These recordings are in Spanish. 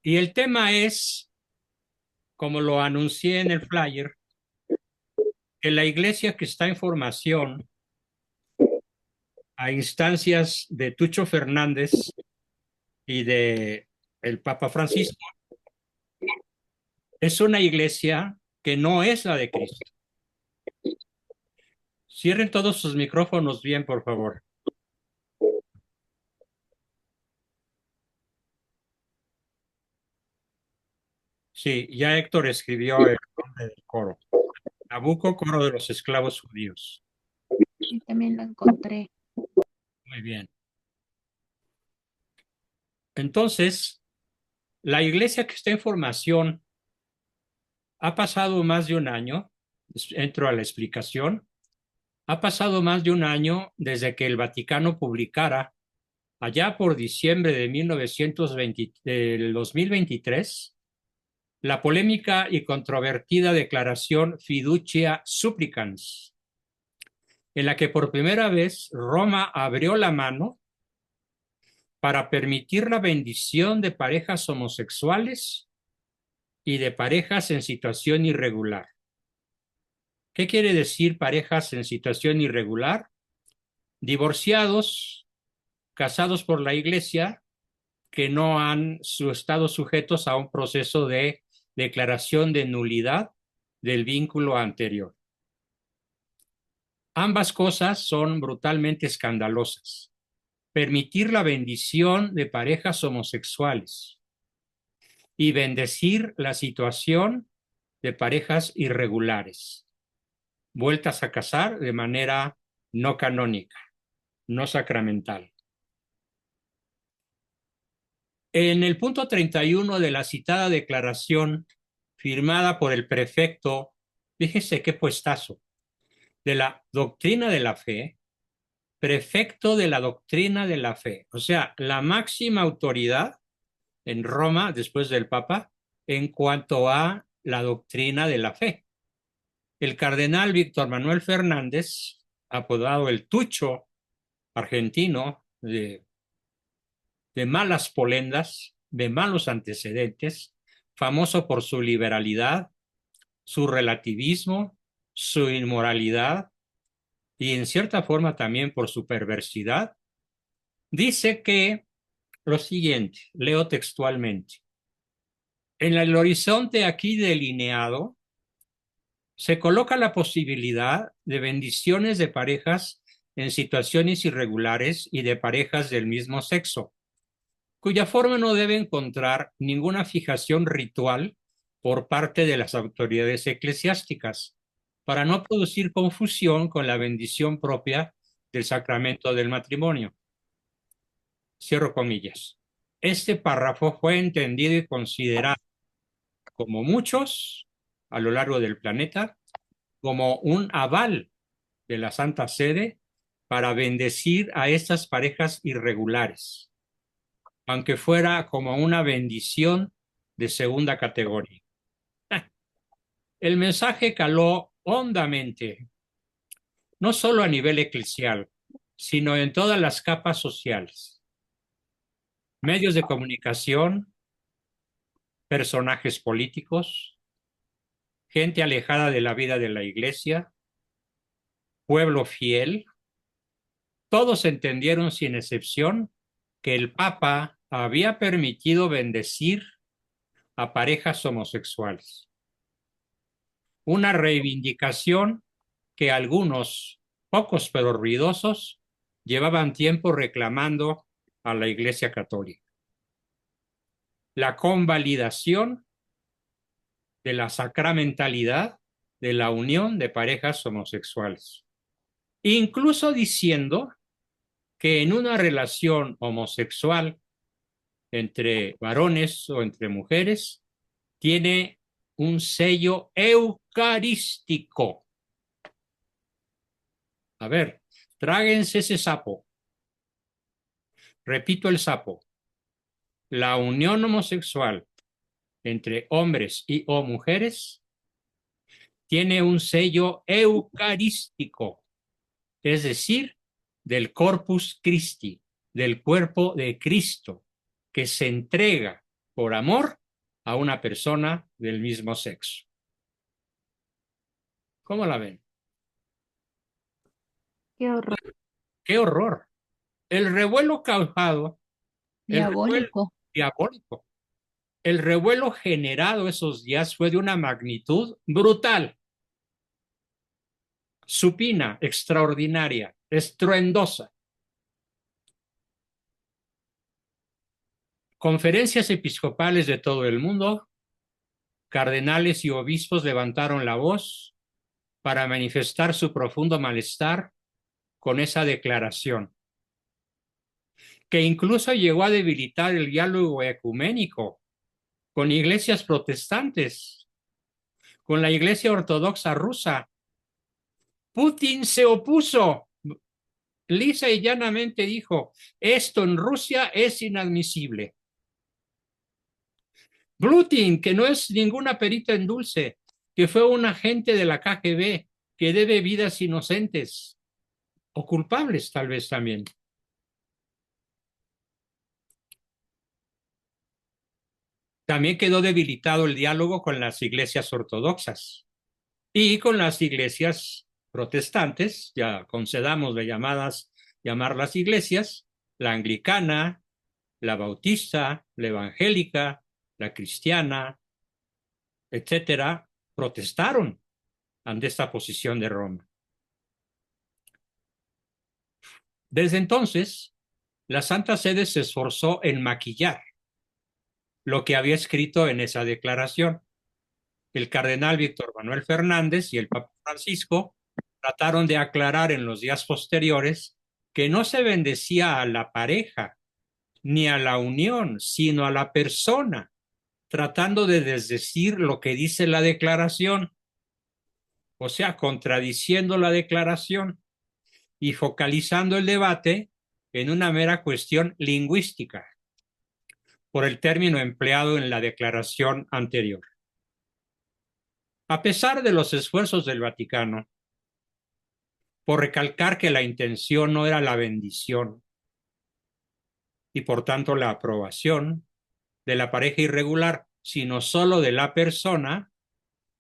Y el tema es, como lo anuncié en el flyer, que la iglesia que está en formación a instancias de Tucho Fernández y de el Papa Francisco es una iglesia que no es la de Cristo. Cierren todos sus micrófonos bien, por favor. Sí, ya Héctor escribió el nombre del coro. Nabucco, coro de los esclavos judíos. Y también lo encontré. Muy bien. Entonces, la iglesia que está en formación ha pasado más de un año, entro a la explicación, ha pasado más de un año desde que el Vaticano publicara, allá por diciembre de 1920, del 2023, la polémica y controvertida declaración Fiducia Supplicans, en la que por primera vez Roma abrió la mano para permitir la bendición de parejas homosexuales y de parejas en situación irregular. ¿Qué quiere decir parejas en situación irregular? Divorciados, casados por la iglesia, que no han estado sujetos a un proceso de declaración de nulidad del vínculo anterior. Ambas cosas son brutalmente escandalosas. Permitir la bendición de parejas homosexuales y bendecir la situación de parejas irregulares, vueltas a casar de manera no canónica, no sacramental. En el punto 31 de la citada declaración firmada por el prefecto, fíjese qué puestazo, de la doctrina de la fe, prefecto de la doctrina de la fe, o sea, la máxima autoridad en Roma después del Papa en cuanto a la doctrina de la fe. El cardenal Víctor Manuel Fernández, apodado el Tucho argentino, de malas polendas, de malos antecedentes, famoso por su liberalidad, su relativismo, su inmoralidad y en cierta forma también por su perversidad, dice que lo siguiente, leo textualmente, en el horizonte aquí delineado se coloca la posibilidad de bendiciones de parejas en situaciones irregulares y de parejas del mismo sexo, cuya forma no debe encontrar ninguna fijación ritual por parte de las autoridades eclesiásticas, para no producir confusión con la bendición propia del sacramento del matrimonio. Cierro comillas. Este párrafo fue entendido y considerado, como muchos a lo largo del planeta, como un aval de la Santa Sede para bendecir a estas parejas irregulares, aunque fuera como una bendición de segunda categoría. El mensaje caló hondamente, no solo a nivel eclesial, sino en todas las capas sociales, medios de comunicación, personajes políticos, gente alejada de la vida de la iglesia, pueblo fiel. Todos entendieron sin excepción que el Papa había permitido bendecir a parejas homosexuales. Una reivindicación que algunos, pocos pero ruidosos, llevaban tiempo reclamando a la Iglesia Católica. La convalidación de la sacramentalidad de la unión de parejas homosexuales, incluso diciendo que en una relación homosexual entre varones o entre mujeres tiene un sello eucarístico. A ver, tráguense ese sapo. Repito el sapo. La unión homosexual entre hombres y o mujeres tiene un sello eucarístico, es decir, del Corpus Christi, del cuerpo de Cristo, que se entrega por amor a una persona del mismo sexo. ¿Cómo la ven? Qué horror. ¡Qué horror! El revuelo causado, el revuelo Diabólico. diabólico, el revuelo generado esos días fue de una magnitud brutal, supina, extraordinaria, estruendosa. Conferencias episcopales de todo el mundo, cardenales y obispos levantaron la voz para manifestar su profundo malestar con esa declaración, que incluso llegó a debilitar el diálogo ecuménico con iglesias protestantes, con la Iglesia Ortodoxa rusa. Putin se opuso, lisa y llanamente dijo, esto en Rusia es inadmisible. Putin, que no es ninguna perita en dulce, que fue un agente de la KGB, que debe vidas inocentes o culpables tal vez también. También quedó debilitado el diálogo con las iglesias ortodoxas y con las iglesias protestantes, ya concedamos de llamarlas iglesias, la anglicana, la bautista, la evangélica, la cristiana, etcétera, protestaron ante esta posición de Roma. Desde entonces, la Santa Sede se esforzó en maquillar lo que había escrito en esa declaración. El cardenal Víctor Manuel Fernández y el Papa Francisco trataron de aclarar en los días posteriores que no se bendecía a la pareja ni a la unión, sino a la persona, tratando de desdecir lo que dice la declaración, o sea, contradiciendo la declaración y focalizando el debate en una mera cuestión lingüística, por el término empleado en la declaración anterior. A pesar de los esfuerzos del Vaticano por recalcar que la intención no era la bendición y por tanto la aprobación de la pareja irregular, sino solo de la persona,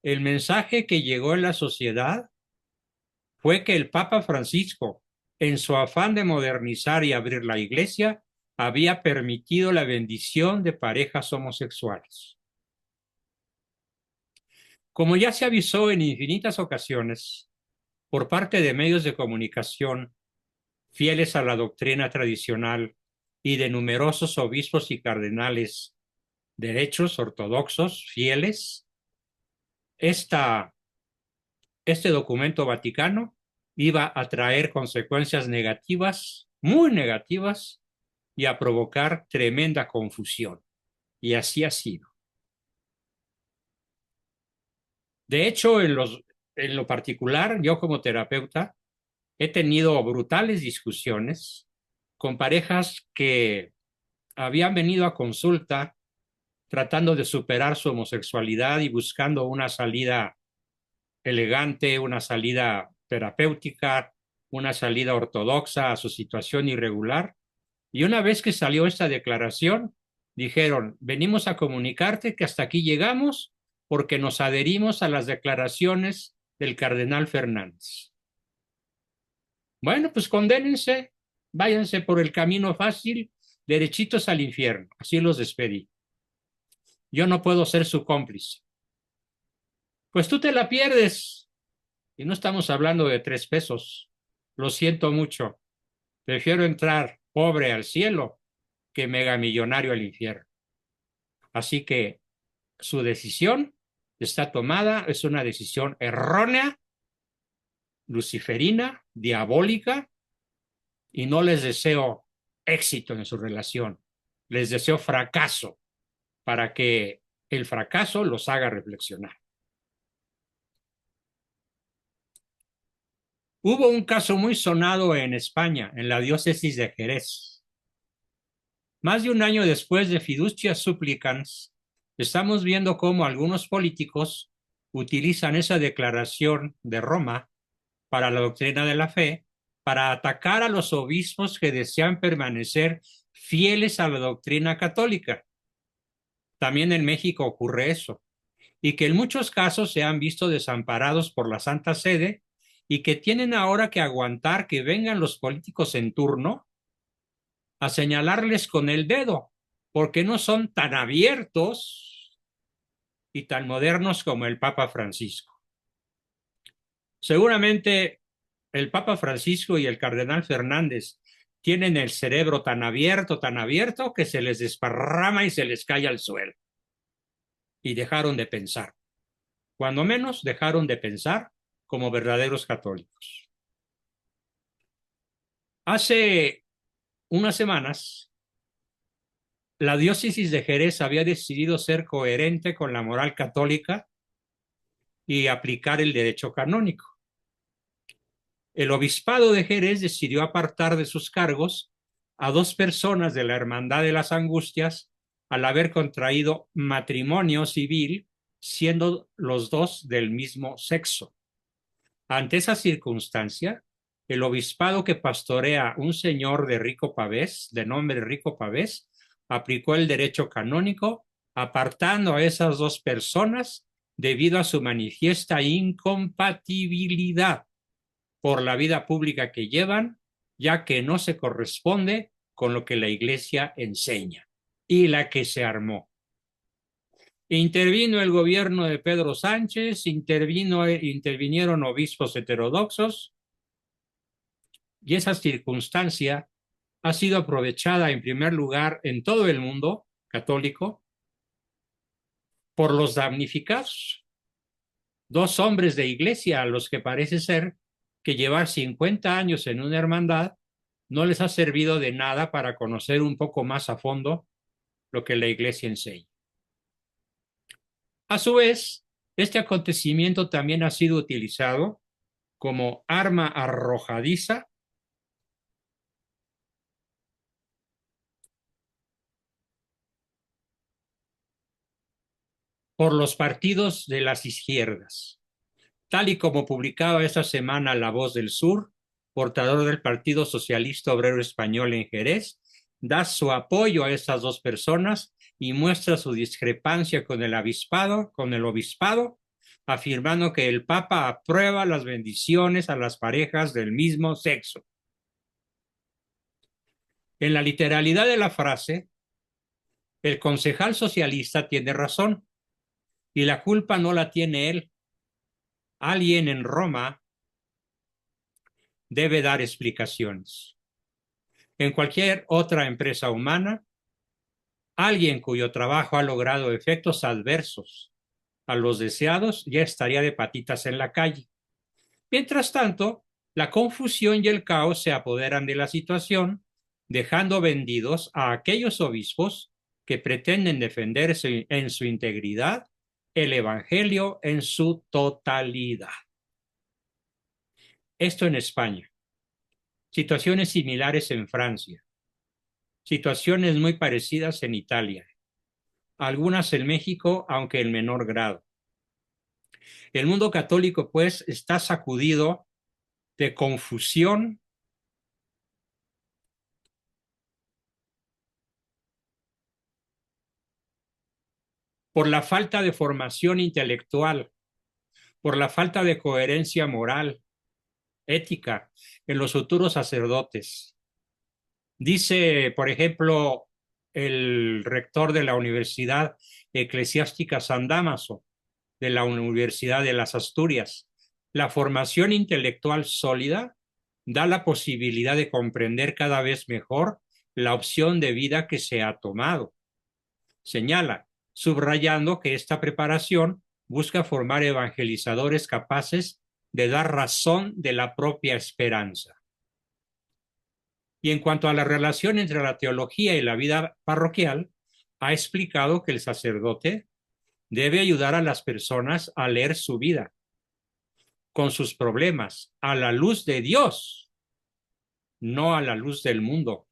el mensaje que llegó en la sociedad fue que el Papa Francisco, en su afán de modernizar y abrir la Iglesia, había permitido la bendición de parejas homosexuales. Como ya se avisó en infinitas ocasiones por parte de medios de comunicación fieles a la doctrina tradicional y de numerosos obispos y cardenales derechos ortodoxos fieles, este documento vaticano iba a traer consecuencias negativas, muy negativas, y a provocar tremenda confusión. Y así ha sido. De hecho, en lo particular, yo como terapeuta he tenido brutales discusiones con parejas que habían venido a consulta tratando de superar su homosexualidad y buscando una salida elegante, una salida terapéutica, una salida ortodoxa a su situación irregular. Y una vez que salió esta declaración, dijeron, venimos a comunicarte que hasta aquí llegamos porque nos adherimos a las declaraciones del cardenal Fernández. Bueno, pues condénense, váyanse por el camino fácil, derechitos al infierno. Así los despedí. Yo no puedo ser su cómplice. Pues tú te la pierdes. Y no estamos hablando de 3 pesos. Lo siento mucho. Prefiero entrar pobre al cielo que megamillonario al infierno. Así que su decisión está tomada, es una decisión errónea, luciferina, diabólica, y no les deseo éxito en su relación. Les deseo fracaso para que el fracaso los haga reflexionar. Hubo un caso muy sonado en España, en la diócesis de Jerez. Más de un año después de Fiducia Supplicans, estamos viendo cómo algunos políticos utilizan esa declaración de Roma para la doctrina de la fe para atacar a los obispos que desean permanecer fieles a la doctrina católica. También en México ocurre eso, y que en muchos casos se han visto desamparados por la Santa Sede y que tienen ahora que aguantar que vengan los políticos en turno a señalarles con el dedo, porque no son tan abiertos y tan modernos como el Papa Francisco. Seguramente el Papa Francisco y el Cardenal Fernández tienen el cerebro tan abierto, que se les desparrama y se les cae al suelo. Y dejaron de pensar. Cuando menos dejaron de pensar como verdaderos católicos. Hace unas semanas, la diócesis de Jerez había decidido ser coherente con la moral católica y aplicar el derecho canónico. El obispado de Jerez decidió apartar de sus cargos a 2 personas de la Hermandad de las Angustias al haber contraído matrimonio civil, siendo los 2 del mismo sexo. Ante esa circunstancia, el obispado que pastorea un señor de Rico Pavés, de nombre Rico Pavés, aplicó el derecho canónico, apartando a esas 2 personas debido a su manifiesta incompatibilidad por la vida pública que llevan, ya que no se corresponde con lo que la Iglesia enseña y la que se armó. Intervino el gobierno de Pedro Sánchez, intervinieron obispos heterodoxos, y esa circunstancia ha sido aprovechada en primer lugar en todo el mundo católico por los damnificados. 2 hombres de iglesia a los que parece ser que llevar 50 años en una hermandad no les ha servido de nada para conocer un poco más a fondo lo que la iglesia enseña. A su vez, este acontecimiento también ha sido utilizado como arma arrojadiza por los partidos de las izquierdas, tal y como publicaba esta semana La Voz del Sur, portador del Partido Socialista Obrero Español en Jerez, da su apoyo a estas 2 personas y muestra su discrepancia con el obispado, afirmando que el Papa aprueba las bendiciones a las parejas del mismo sexo. En la literalidad de la frase, el concejal socialista tiene razón y la culpa no la tiene él. Alguien en Roma debe dar explicaciones. En cualquier otra empresa humana, alguien cuyo trabajo ha logrado efectos adversos a los deseados ya estaría de patitas en la calle. Mientras tanto, la confusión y el caos se apoderan de la situación, dejando vendidos a aquellos obispos que pretenden defender en su integridad el Evangelio en su totalidad. Esto en España. Situaciones similares en Francia. Situaciones muy parecidas en Italia. Algunas en México, aunque en menor grado. El mundo católico, pues, está sacudido de confusión, por la falta de formación intelectual, por la falta de coherencia moral, ética en los futuros sacerdotes. Dice, por ejemplo, el rector de la Universidad Eclesiástica San Dámaso, de la Universidad de las Asturias, la formación intelectual sólida da la posibilidad de comprender cada vez mejor la opción de vida que se ha tomado. Señala, subrayando que esta preparación busca formar evangelizadores capaces de dar razón de la propia esperanza. Y en cuanto a la relación entre la teología y la vida parroquial, ha explicado que el sacerdote debe ayudar a las personas a leer su vida con sus problemas a la luz de Dios, no a la luz del mundo.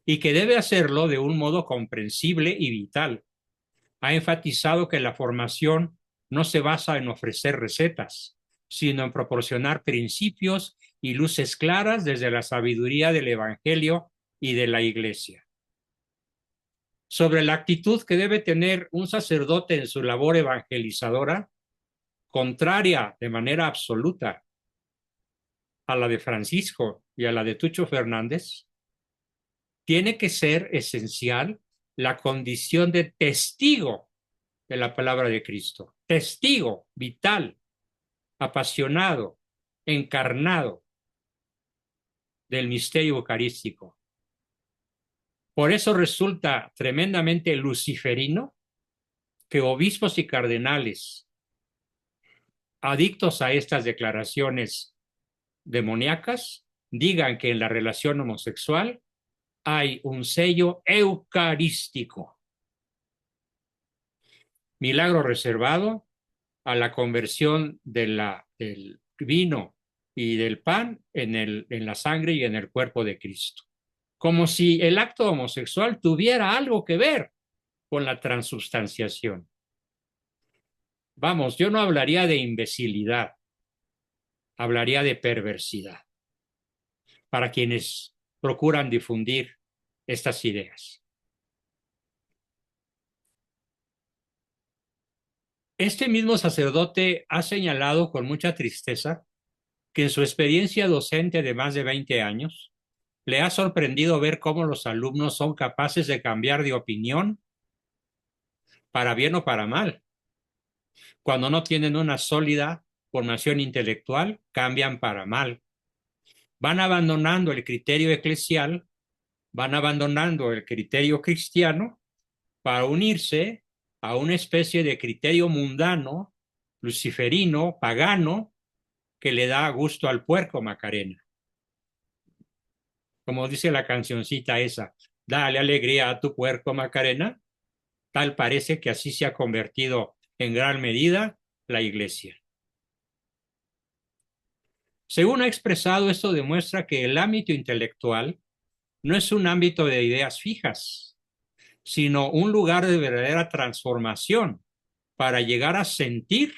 Y que debe hacerlo de un modo comprensible y vital. Ha enfatizado que la formación no se basa en ofrecer recetas, sino en proporcionar principios y luces claras desde la sabiduría del Evangelio y de la Iglesia. sobre la actitud que debe tener un sacerdote en su labor evangelizadora, contraria de manera absoluta a la de Francisco y a la de Tucho Fernández, tiene que ser esencial la condición de testigo de la palabra de Cristo, testigo vital, apasionado, encarnado del misterio eucarístico. Por eso resulta tremendamente luciferino que obispos y cardenales adictos a estas declaraciones demoníacas digan que en la relación homosexual hay un sello eucarístico, milagro reservado a la conversión del vino y del pan en la sangre y en el cuerpo de Cristo. Como si el acto homosexual tuviera algo que ver con la transubstanciación. Vamos, yo no hablaría de imbecilidad, hablaría de perversidad para quienes procuran difundir estas ideas. Este mismo sacerdote ha señalado con mucha tristeza que en su experiencia docente de más de 20 años, le ha sorprendido ver cómo los alumnos son capaces de cambiar de opinión para bien o para mal. Cuando no tienen una sólida formación intelectual, cambian para mal. Van abandonando el criterio eclesial, van abandonando el criterio cristiano para unirse a una especie de criterio mundano, luciferino, pagano, que le da gusto al puerco, Macarena. Como dice la cancioncita esa, dale alegría a tu puerco, Macarena. Tal parece que así se ha convertido en gran medida la Iglesia. Según ha expresado, esto demuestra que el ámbito intelectual no es un ámbito de ideas fijas, sino un lugar de verdadera transformación para llegar a sentir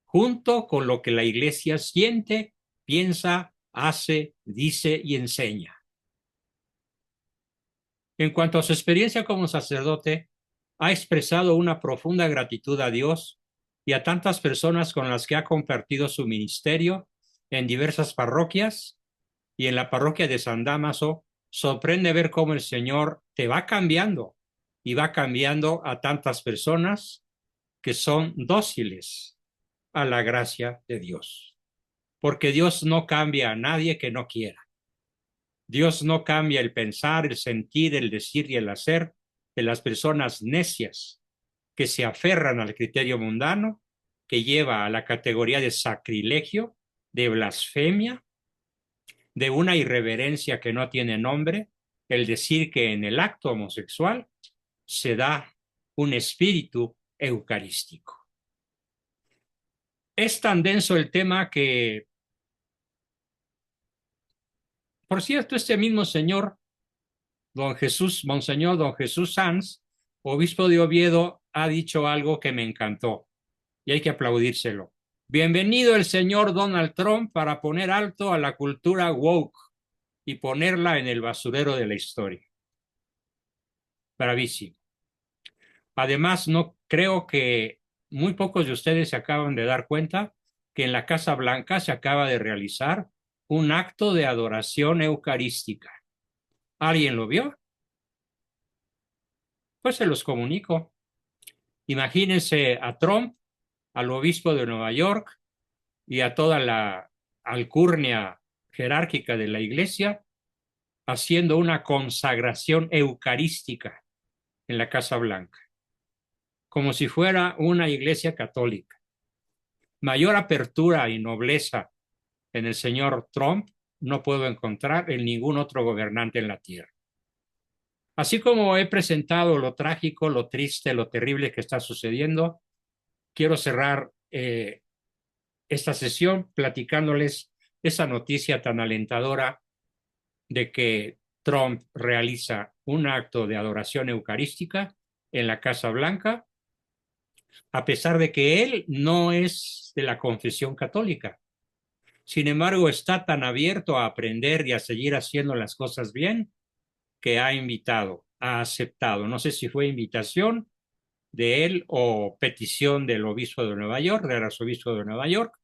junto con lo que la Iglesia siente, piensa, hace, dice y enseña. En cuanto a su experiencia como sacerdote, ha expresado una profunda gratitud a Dios y a tantas personas con las que ha compartido su ministerio en diversas parroquias, y en la parroquia de San Dámaso sorprende ver cómo el Señor te va cambiando y va cambiando a tantas personas que son dóciles a la gracia de Dios. Porque Dios no cambia a nadie que no quiera. Dios no cambia el pensar, el sentir, el decir y el hacer de las personas necias que se aferran al criterio mundano, que lleva a la categoría de sacrilegio, de blasfemia, de una irreverencia que no tiene nombre, el decir que en el acto homosexual se da un espíritu eucarístico. Es tan denso el tema que, por cierto, este mismo señor, Monseñor Don Jesús Sanz, obispo de Oviedo, ha dicho algo que me encantó y hay que aplaudírselo. Bienvenido el señor Donald Trump para poner alto a la cultura woke y ponerla en el basurero de la historia. Bravísimo. Además, no creo que muy pocos de ustedes se acaban de dar cuenta que en la Casa Blanca se acaba de realizar un acto de adoración eucarística. ¿Alguien lo vio? Pues se los comunico. Imagínense a Trump, al obispo de Nueva York y a toda la alcurnia jerárquica de la Iglesia haciendo una consagración eucarística en la Casa Blanca, como si fuera una iglesia católica. Mayor apertura y nobleza en el señor Trump no puedo encontrar en ningún otro gobernante en la tierra. Así como he presentado lo trágico, lo triste, lo terrible que está sucediendo, quiero cerrar esta sesión platicándoles esa noticia tan alentadora de que Trump realiza un acto de adoración eucarística en la Casa Blanca, a pesar de que él no es de la confesión católica. Sin embargo, está tan abierto a aprender y a seguir haciendo las cosas bien que ha invitado ha aceptado. No sé si fue invitación de él o petición del obispo de Nueva York, del arzobispo de Nueva York,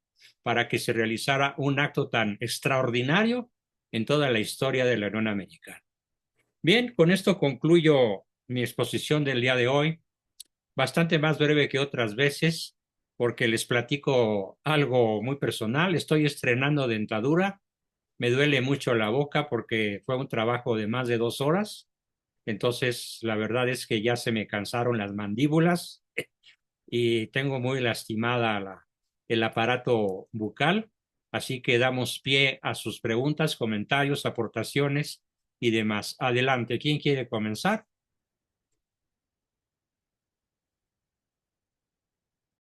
para que se realizara un acto tan extraordinario en toda la historia de la Unión Americana. Bien, con esto concluyo mi exposición del día de hoy, bastante más breve que otras veces, porque les platico algo muy personal. Estoy estrenando dentadura, me duele mucho la boca porque fue un trabajo de más de 2 horas, entonces la verdad es que ya se me cansaron las mandíbulas y tengo muy lastimada el aparato bucal, así que damos pie a sus preguntas, comentarios, aportaciones y demás. Adelante, ¿quién quiere comenzar?